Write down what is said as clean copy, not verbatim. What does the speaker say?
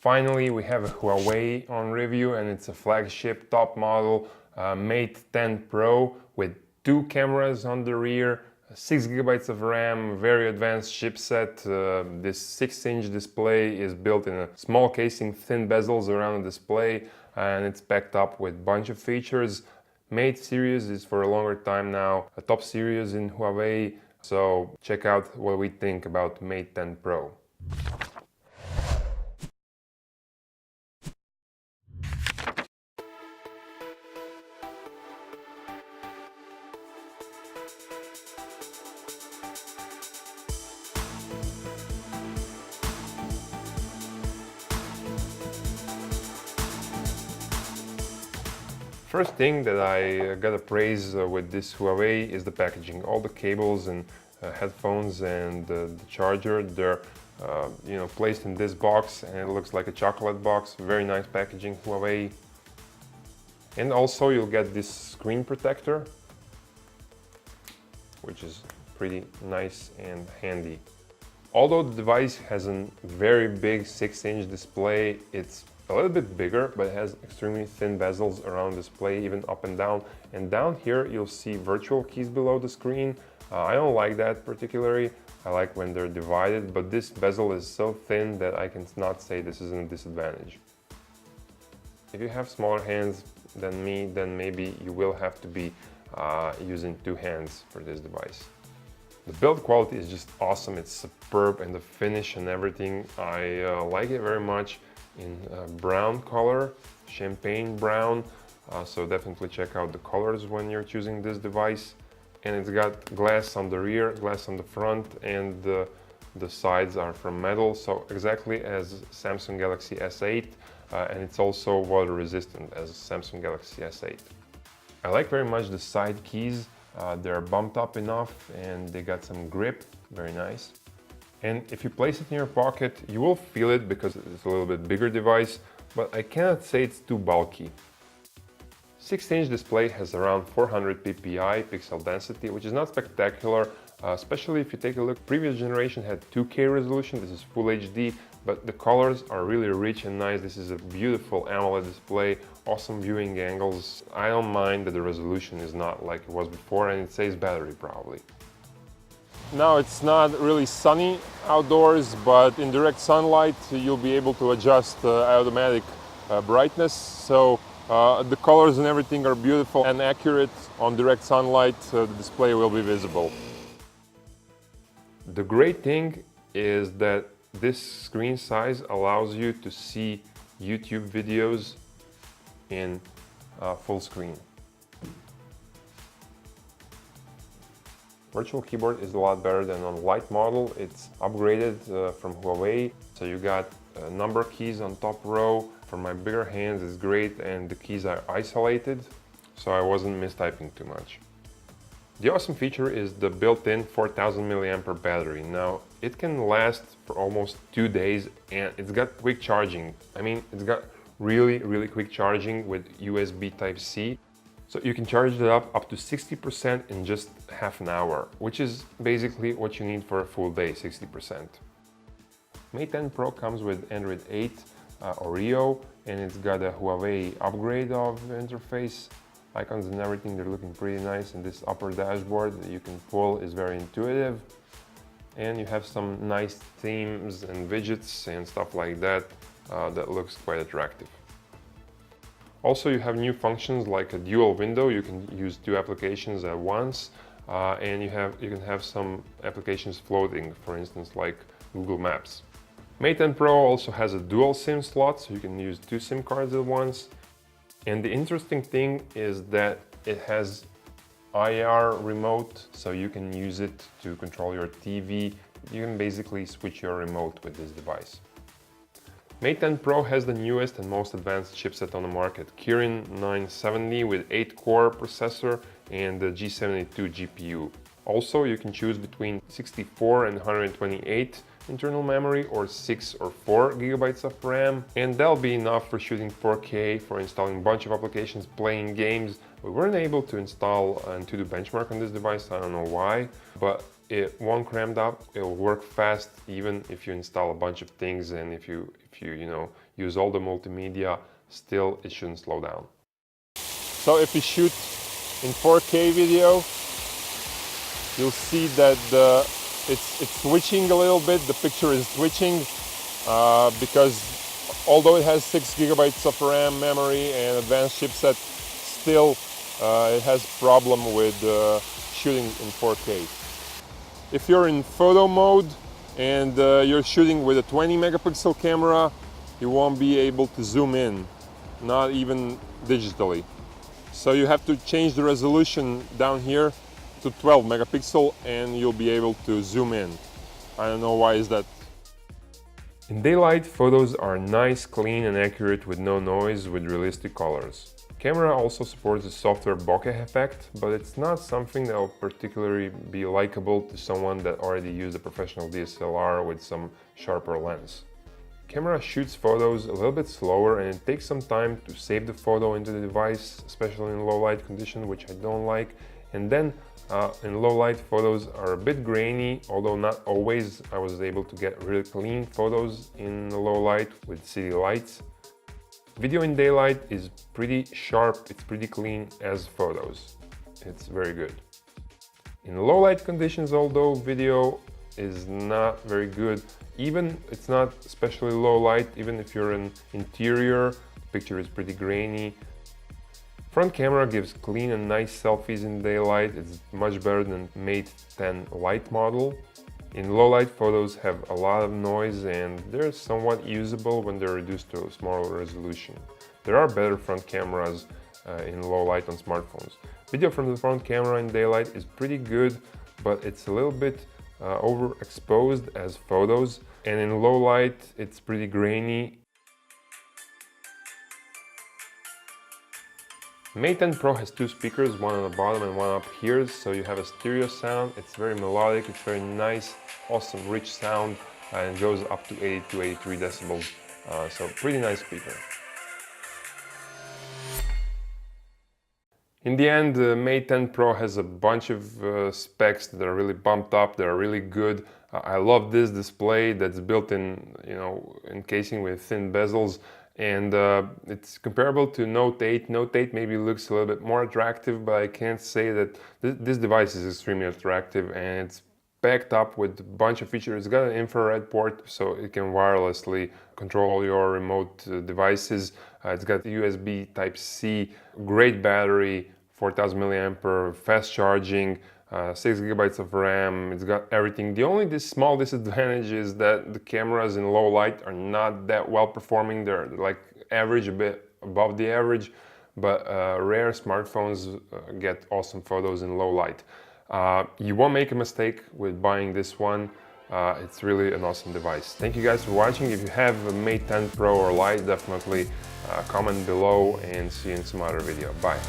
Finally, we have a Huawei on review, and it's a flagship top model Mate 10 Pro with 2 cameras on the rear, 6 GB of RAM, very advanced chipset. This 6-inch display is built in a small casing, thin bezels around the display, and it's packed up with a bunch of features. Mate series is for a longer time now a top series in Huawei, so check out what we think about Mate 10 Pro. First thing that I gotta praise with this Huawei is the packaging. All the cables and headphones and the charger, they're placed in this box, and it looks like a chocolate box. Very nice packaging, Huawei. And also you'll get this screen protector, which is pretty nice and handy. Although the device has a very big 6-inch display, it's a little bit bigger, but it has extremely thin bezels around the display, even up and down. And down here you'll see virtual keys below the screen. I don't like that particularly. I like when they're divided, but this bezel is so thin that I can not say this is a disadvantage. If you have smaller hands than me, then maybe you will have to be using 2 hands for this device. The build quality is just awesome. It's superb, and the finish and everything, I like it very much. In brown color, champagne brown, so definitely check out the colors when you're choosing this device. And it's got glass on the rear, glass on the front, and the sides are from metal, so exactly as Samsung Galaxy S8, and it's also water resistant as Samsung Galaxy S8. I like very much the side keys. They're bumped up enough and they got some grip, very nice. And if you place it in your pocket, you will feel it because it's a little bit bigger device, but I cannot say it's too bulky. 6-inch display has around 400 ppi pixel density, which is not spectacular, especially if you take a look. Previous generation had 2K resolution, this is Full HD, but the colors are really rich and nice. This is a beautiful AMOLED display, awesome viewing angles. I don't mind that the resolution is not like it was before, and it saves battery probably. Now it's not really sunny outdoors, but in direct sunlight you'll be able to adjust automatic brightness, so the colors and everything are beautiful and accurate. On direct sunlight the display will be visible. The great thing is that this screen size allows you to see YouTube videos in full screen. Virtual keyboard is a lot better than on light model. It's upgraded from Huawei, so you got number keys on top row. For my bigger hands it's great, and the keys are isolated, so I wasn't mistyping too much. The awesome feature is the built-in 4000 mAh battery. Now it can last for almost 2 days, and it's got quick charging. I mean, it's got really quick charging with USB Type-C. So you can charge it up to 60% in just half an hour, which is basically what you need for a full day, 60%. Mate 10 Pro comes with Android 8 Oreo, and it's got a Huawei upgrade of interface. Icons and everything, they're looking pretty nice, and this upper dashboard that you can pull is very intuitive. And you have some nice themes and widgets and stuff like that that looks quite attractive. Also, you have new functions like a dual window. You can use 2 applications at once, and you can have some applications floating, for instance, like Google Maps. Mate 10 Pro also has a dual SIM slot, so you can use 2 SIM cards at once. And the interesting thing is that it has IR remote, so you can use it to control your TV. You can basically switch your remote with this device. Mate 10 Pro has the newest and most advanced chipset on the market, Kirin 970 with 8-core processor and the G72 GPU. Also, you can choose between 64 and 128 internal memory or 6 or 4 GB of RAM, and that'll be enough for shooting 4K, for installing a bunch of applications, playing games. We weren't able to install and to do benchmark on this device, I don't know why, but it won't crammed up. It'll work fast even if you install a bunch of things, and if you use all the multimedia, still it shouldn't slow down. So if you shoot in 4K video, you'll see that it's switching a little bit. The picture is switching because although it has 6 GB of RAM memory and advanced chipset, still it has problem with shooting in 4K. If you're in photo mode and you're shooting with a 20 megapixel camera, you won't be able to zoom in, not even digitally. So you have to change the resolution down here to 12 megapixel and you'll be able to zoom in. I don't know why is that. In daylight, photos are nice, clean and accurate with no noise, with realistic colors. Camera also supports the software bokeh effect, but it's not something that will particularly be likable to someone that already used a professional DSLR with some sharper lens. Camera shoots photos a little bit slower and it takes some time to save the photo into the device, especially in low light condition, which I don't like. And then in low light, photos are a bit grainy, although not always. I was able to get really clean photos in low light with city lights. Video in daylight is pretty sharp, it's pretty clean as photos. It's very good. In low light conditions, although video is not very good, even it's not especially low light, even if you're in interior, the picture is pretty grainy. Front camera gives clean and nice selfies in daylight. It's much better than Mate 10 Lite model. In low light, photos have a lot of noise and they're somewhat usable when they're reduced to a smaller resolution. There are better front cameras in low light on smartphones. Video from the front camera in daylight is pretty good, but it's a little bit overexposed as photos, and in low light it's pretty grainy. Mate 10 Pro has 2 speakers, one on the bottom and one up here, so you have a stereo sound. It's very melodic, it's very nice, awesome, rich sound, and it goes up to 82-83 decibels, so pretty nice speaker. In the end, the Mate 10 Pro has a bunch of specs that are really bumped up, that are really good. I love this display that's built in, encasing with thin bezels. And it's comparable to Note 8. Note 8 maybe looks a little bit more attractive, but I can't say that this device is extremely attractive, and it's packed up with a bunch of features. It's got an infrared port, so it can wirelessly control your remote devices. It's got USB Type-C, great battery, 4000 milliampere, fast charging, 6 GB of RAM. It's got everything. The only small disadvantage is that the cameras in low light are not that well performing. They're like average, a bit above the average, but rare smartphones get awesome photos in low light. You won't make a mistake with buying this one. It's really an awesome device. Thank you guys for watching. If you have a Mate 10 Pro or Lite, definitely comment below, and see you in some other video. Bye.